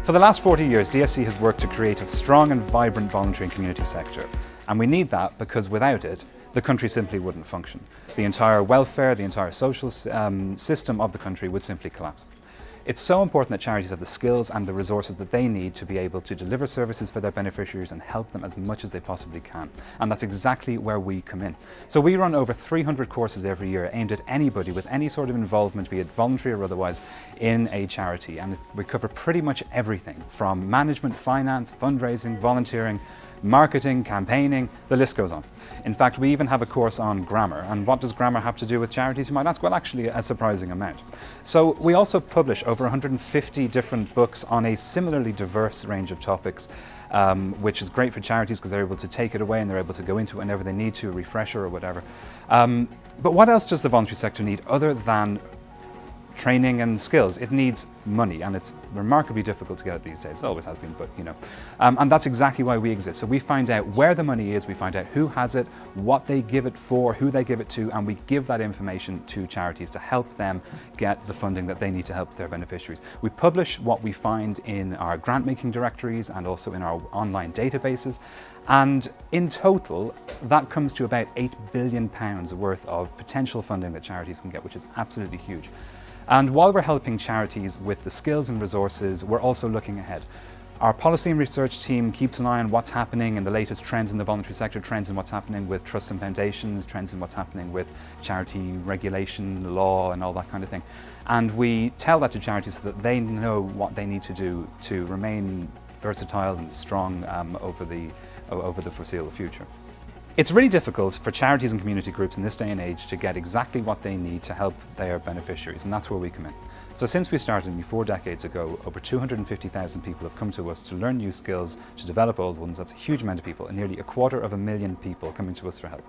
For the last 40 years, DSC has worked to create a strong and vibrant voluntary and community sector. And we need that because without it, the country simply wouldn't function. The entire welfare, the entire social system of the country would simply collapse. It's so important that charities have the skills and the resources that they need to be able to deliver services for their beneficiaries and help them as much as they possibly can. And that's exactly where we come in. So we run over 300 courses every year aimed at anybody with any sort of involvement, be it voluntary or otherwise, in a charity. And we cover pretty much everything from management, finance, fundraising, volunteering, marketing, campaigning, the list goes on. In fact, we even have a course on grammar. And what does grammar have to do with charities, you might ask? Well, actually, a surprising amount. So we also publish over 150 different books on a similarly diverse range of topics, which is great for charities because they're able to take it away and they're able to go into it whenever they need to, a refresher or whatever. But what else does the voluntary sector need other than training and skills? It needs money, and it's remarkably difficult to get it these days. It always has been, but you know. And that's exactly why we exist. So we find out where the money is, we find out who has it, what they give it for, who they give it to, and we give that information to charities to help them get the funding that they need to help their beneficiaries. We publish what we find in our grant-making directories and also in our online databases. And in total, that comes to about £8 billion worth of potential funding that charities can get, which is absolutely huge. And while we're helping charities with the skills and resources, we're also looking ahead. Our policy and research team keeps an eye on what's happening in the latest trends in the voluntary sector, trends in what's happening with trusts and foundations, trends in what's happening with charity regulation, law, and all that kind of thing. And we tell that to charities so that they know what they need to do to remain versatile and strong over the foreseeable future. It's really difficult for charities and community groups in this day and age to get exactly what they need to help their beneficiaries, and that's where we come in. So since we started nearly 4 decades ago, over 250,000 people have come to us to learn new skills, to develop old ones. That's a huge amount of people, and nearly 250,000 people coming to us for help.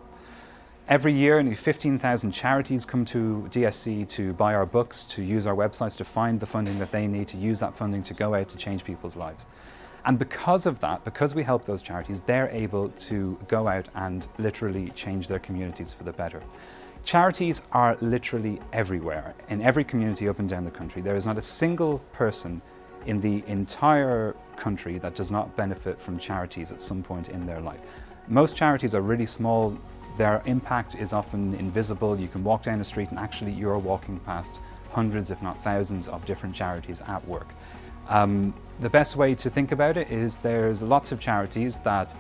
Every year, nearly 15,000 charities come to DSC to buy our books, to use our websites, to find the funding that they need, to use that funding to go out to change people's lives. And because of that, because we help those charities, they're able to go out and literally change their communities for the better. Charities are literally everywhere, in every community up and down the country. There is not a single person in the entire country that does not benefit from charities at some point in their life. Most charities are really small. Their impact is often invisible. You can walk down the street and actually you're walking past hundreds, if not thousands, of different charities at work. The best way to think about it is there's lots of charities that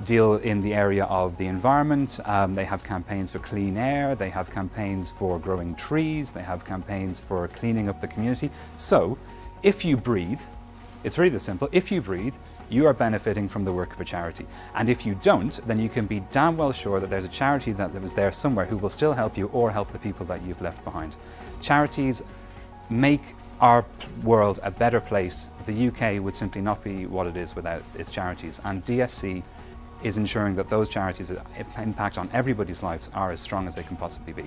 deal in the area of the environment. They have campaigns for clean air, they have campaigns for growing trees, they have campaigns for cleaning up the community. So if you breathe, it's really this simple, if you breathe, you are benefiting from the work of a charity. And if you don't, then you can be damn well sure that there's a charity that was there somewhere who will still help you or help the people that you've left behind. Charities make our world a better place. The UK would simply not be what it is without its charities, and DSC is ensuring that those charities' impact on everybody's lives are as strong as they can possibly be.